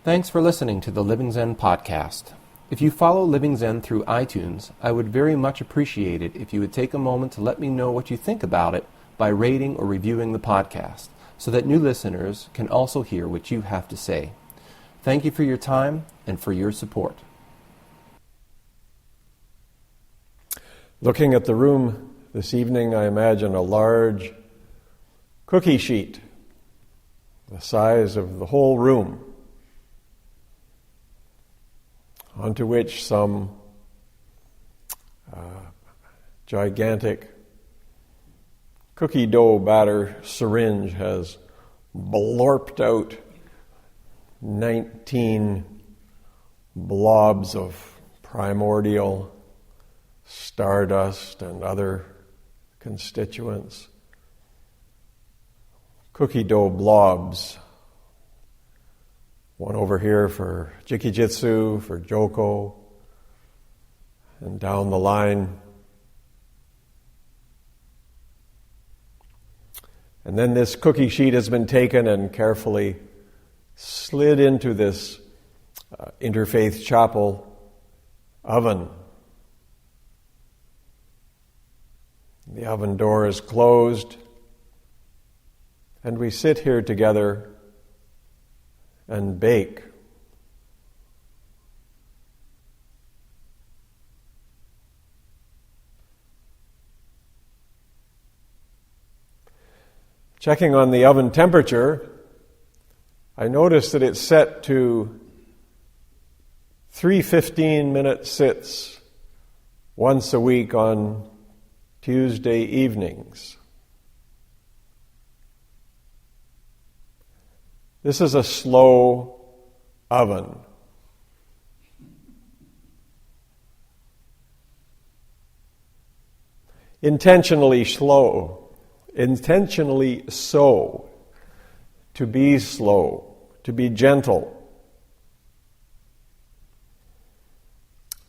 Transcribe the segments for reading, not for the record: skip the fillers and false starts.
Thanks for listening to the Living Zen-podcast. If you follow Living Zen through iTunes, I would very much appreciate it if you would take a moment to let me know what you think about it by rating or reviewing the podcast, so that new listeners can also hear what you have to say. Thank you for your time and for your support. Looking at the room this evening, I imagine a large cookie sheet, the size of the whole room, onto which some gigantic cookie dough batter syringe has blorped out 19 blobs of primordial stardust and other constituents. Cookie dough blobs. One over here for Jikijitsu, for Joko, and down the line. And then this cookie sheet has been taken and carefully slid into this interfaith chapel oven. The oven door is closed, and we sit here together and bake. Checking on the oven temperature, I noticed that it's set to 3 15-minute sits once a week on Tuesday evenings. This is a slow oven. Intentionally slow, intentionally so, to be slow, to be gentle,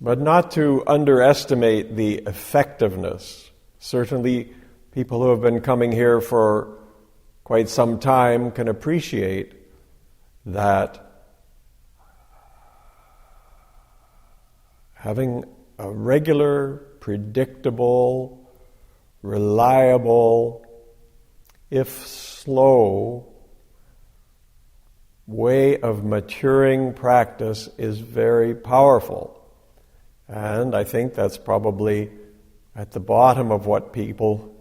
but not to underestimate the effectiveness. Certainly, people who have been coming here for quite some time can appreciate that having a regular, predictable, reliable, if slow, way of maturing practice is very powerful. And I think that's probably at the bottom of what people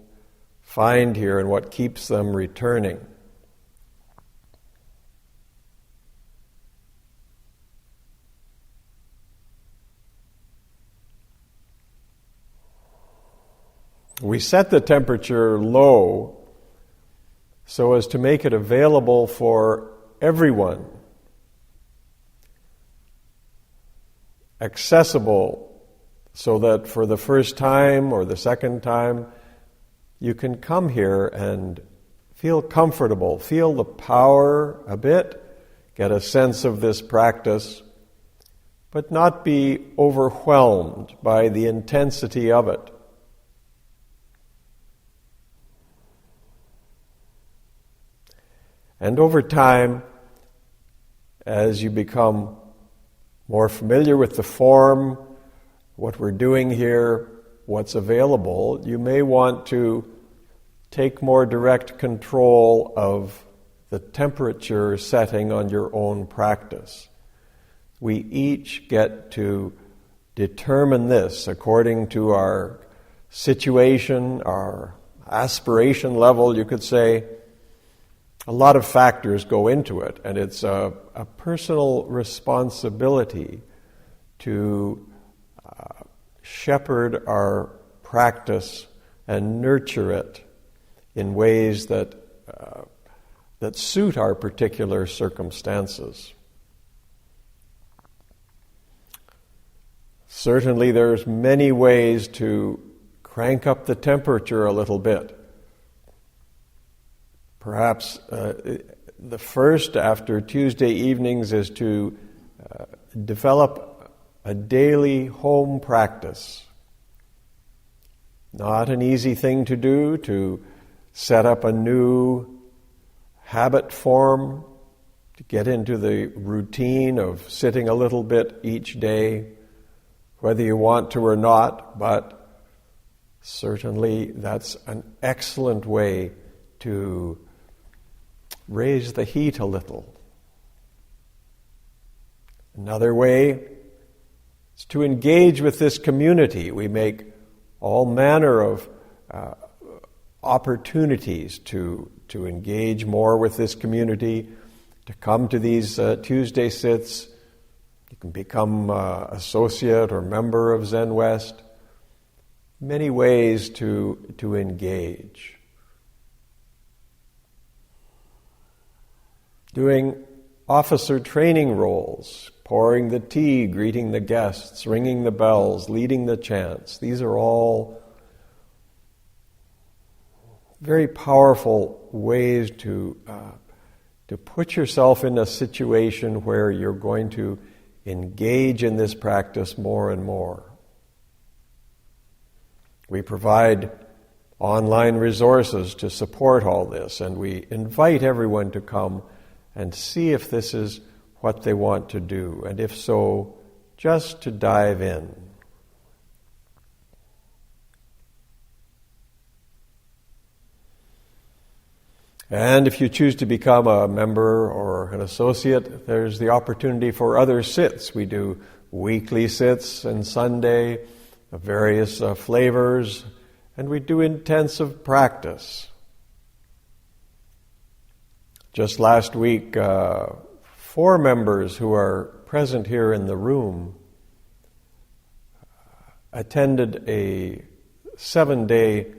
find here and what keeps them returning. We set the temperature low so as to make it available for everyone, accessible, so that for the first time or the second time, you can come here and feel comfortable, feel the power a bit, get a sense of this practice, but not be overwhelmed by the intensity of it. And over time, as you become more familiar with the form, what we're doing here, what's available, you may want to take more direct control of the temperature setting on your own practice. We each get to determine this according to our situation, our aspiration level, you could say. A lot of factors go into it, and it's a personal responsibility to shepherd our practice and nurture it in ways that suit our particular circumstances. Certainly there's many ways to crank up the temperature a little bit. Perhaps the first after Tuesday evenings is to develop a daily home practice. Not an easy thing to do, to set up a new habit form, to get into the routine of sitting a little bit each day, whether you want to or not, but certainly that's an excellent way to raise the heat a little. Another way is to engage with this community. We make all manner of opportunities to engage more with this community, to come to these Tuesday sits. You can become associate or member of Zenwest. Many ways to engage. Doing officer training roles, pouring the tea, greeting the guests, ringing the bells, leading the chants. These are all very powerful ways to put yourself in a situation where you're going to engage in this practice more and more. We provide online resources to support all this, and we invite everyone to come and see if this is what they want to do, and if so, just to dive in. And if you choose to become a member or an associate, there's the opportunity for other sits. We do weekly sits and Sunday of various flavors, and we do intensive practice. Just last week, 4 members who are present here in the room attended a 7-day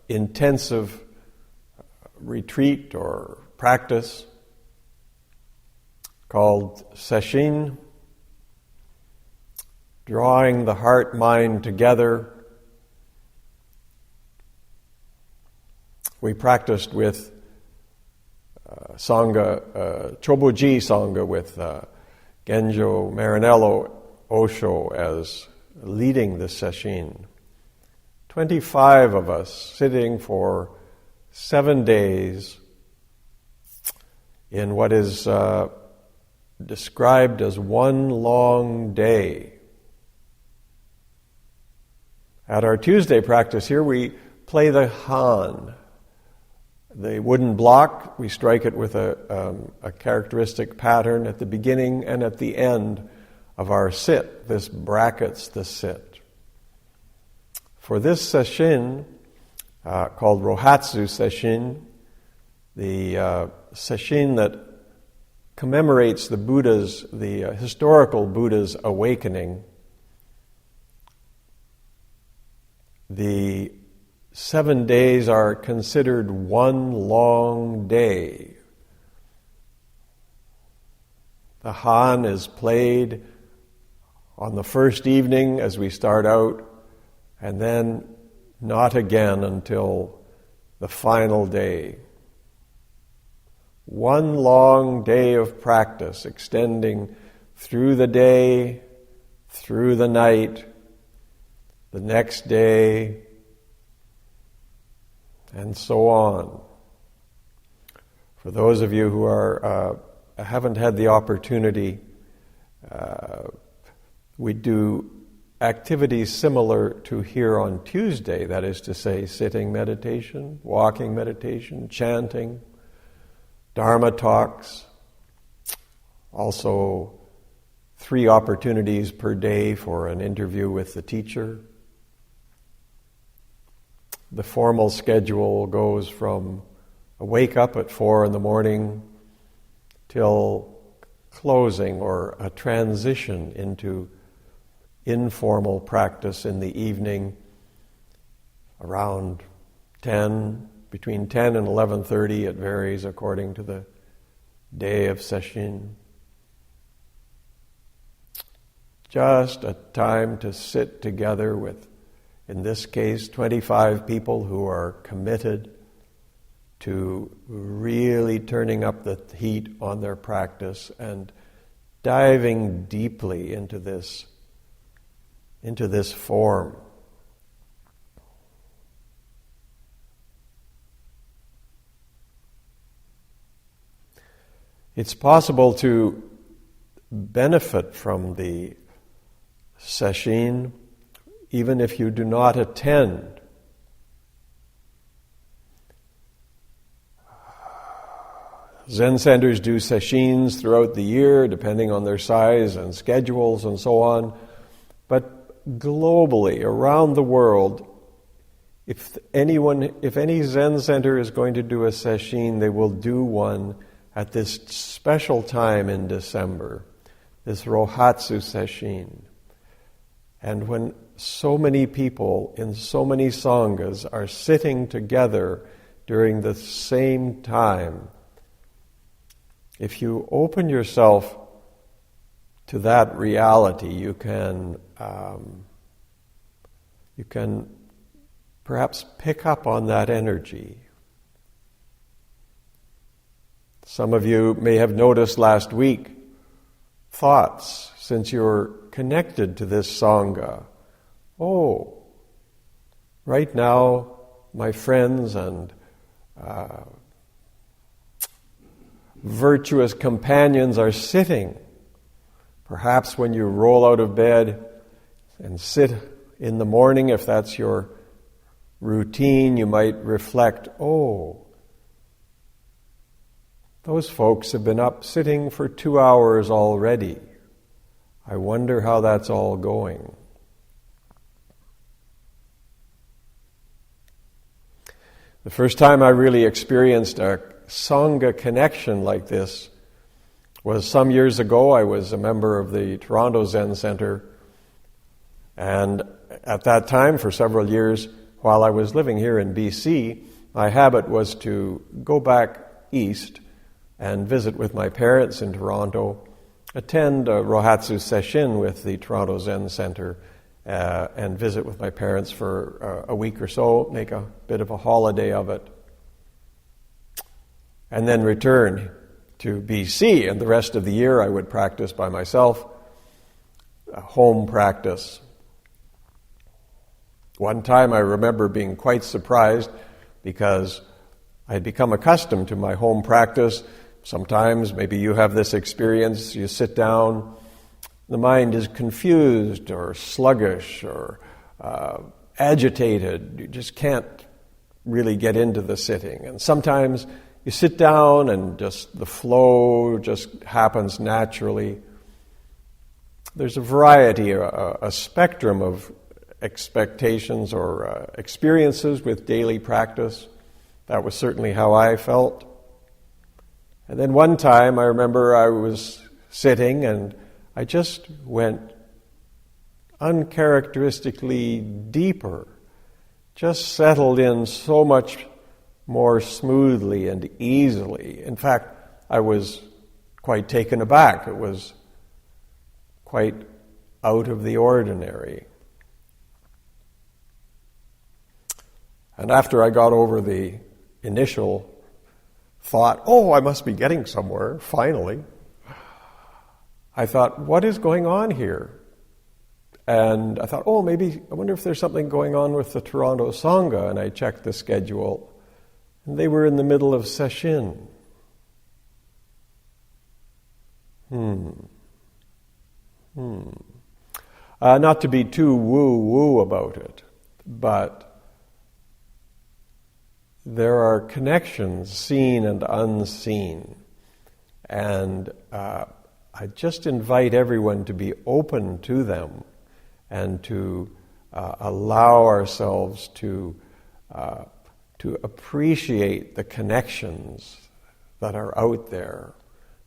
intensive retreat or practice called Sesshin, drawing the heart-mind together. We practiced with Sangha, Choboji Sangha, with Genjo Marinello Osho as leading the Sesshin. 25 of us sitting for 7 days in what is described as one long day. At our Tuesday practice here, we play the Han, the wooden block. We strike it with a characteristic pattern at the beginning and at the end of our sit. This brackets the sit. For this sesshin, called Rohatsu Sesshin, the sesshin that commemorates the historical Buddha's awakening, the 7 days are considered one long day. The Han is played on the first evening as we start out, and then not again until the final day. One long day of practice extending through the day, through the night, the next day, and so on. For those of you who haven't had the opportunity, we do activities similar to here on Tuesday, that is to say, sitting meditation, walking meditation, chanting, Dharma talks, also 3 opportunities per day for an interview with the teacher. The formal schedule goes from a wake up at 4 a.m. till closing or a transition into informal practice in the evening around 10, between 10 and 11:30. It varies according to the day of sesshin. Just a time to sit together with, in this case, 25 people who are committed to really turning up the heat on their practice and diving deeply into this form. It's possible to benefit from the sesshin even if you do not attend. Zen centers do sesshins throughout the year, depending on their size and schedules and so on. But globally, around the world, if any Zen center is going to do a sesshin, they will do one at this special time in December, this Rohatsu sesshin. And when so many people in so many sanghas are sitting together during the same time, if you open yourself to that reality, you can perhaps pick up on that energy. Some of you may have noticed last week thoughts since you're connected to this sangha. Oh, right now my friends and virtuous companions are sitting. Perhaps when you roll out of bed and sit in the morning, if that's your routine, you might reflect, oh, those folks have been up sitting for 2 hours already. I wonder how that's all going. The first time I really experienced a Sangha connection like this was some years ago. I was a member of the Toronto Zen Center, and at that time, for several years, while I was living here in BC, my habit was to go back east and visit with my parents in Toronto, attend a Rohatsu sesshin with the Toronto Zen Center, and visit with my parents for a week or so, make a bit of a holiday of it, and then return to BC. And the rest of the year I would practice by myself, a home practice. One time I remember being quite surprised because I had become accustomed to my home practice. Sometimes, maybe you have this experience, you sit down, the mind is confused or sluggish or agitated. You just can't really get into the sitting. And sometimes you sit down and just the flow just happens naturally. There's a variety, a spectrum of expectations or experiences with daily practice. That was certainly how I felt. And then one time I remember I was sitting and I just went uncharacteristically deeper, just settled in so much more smoothly and easily. In fact, I was quite taken aback. It was quite out of the ordinary. And after I got over the initial thought, oh, I must be getting somewhere, finally, I thought, what is going on here? And I thought, oh, maybe, I wonder if there's something going on with the Toronto Sangha. And I checked the schedule, and they were in the middle of sesshin. Not to be too woo-woo about it, but there are connections, seen and unseen. And I just invite everyone to be open to them and to allow ourselves to appreciate the connections that are out there,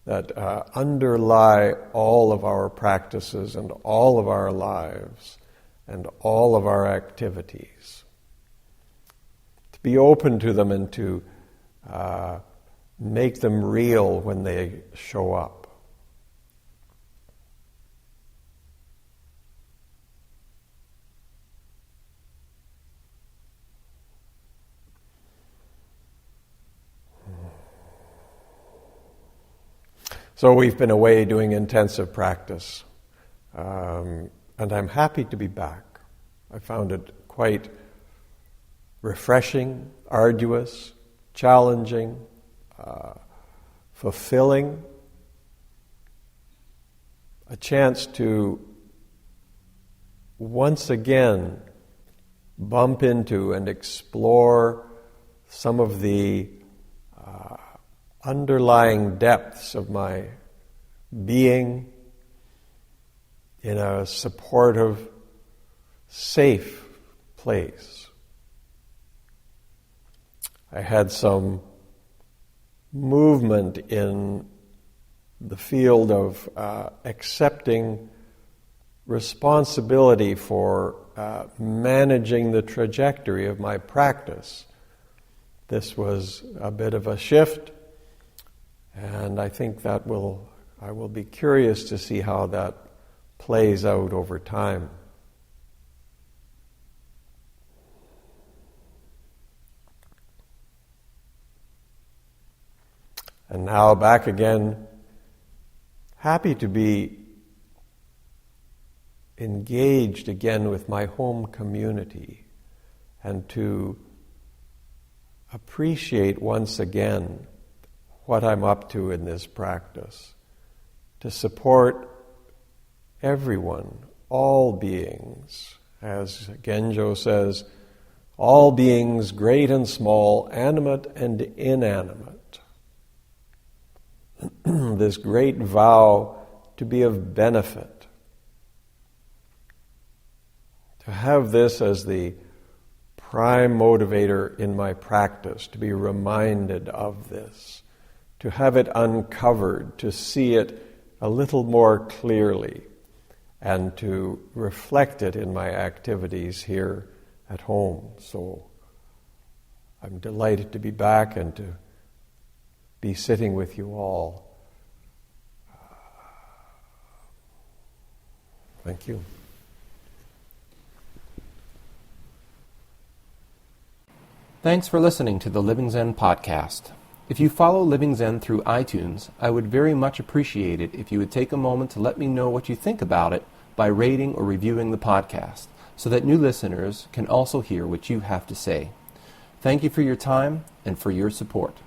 that underlie all of our practices and all of our lives and all of our activities. To be open to them and to make them real when they show up. So we've been away doing intensive practice, and I'm happy to be back. I found it quite refreshing, arduous, challenging, fulfilling, a chance to once again bump into and explore some of the underlying depths of my being in a supportive, safe place. I had some movement in the field of accepting responsibility for managing the trajectory of my practice. This was a bit of a shift, and I think I will be curious to see how that plays out over time. And now back again, happy to be engaged again with my home community and to appreciate once again what I'm up to in this practice, to support everyone, all beings. As Genjo says, all beings, great and small, animate and inanimate. This great vow to be of benefit, to have this as the prime motivator in my practice, to be reminded of this, to have it uncovered, to see it a little more clearly, and to reflect it in my activities here at home. So I'm delighted to be back and to be sitting with you all. Thank you. Thanks for listening to the Living Zen podcast. If you follow Living Zen through iTunes, I would very much appreciate it if you would take a moment to let me know what you think about it by rating or reviewing the podcast, so that new listeners can also hear what you have to say. Thank you for your time and for your support.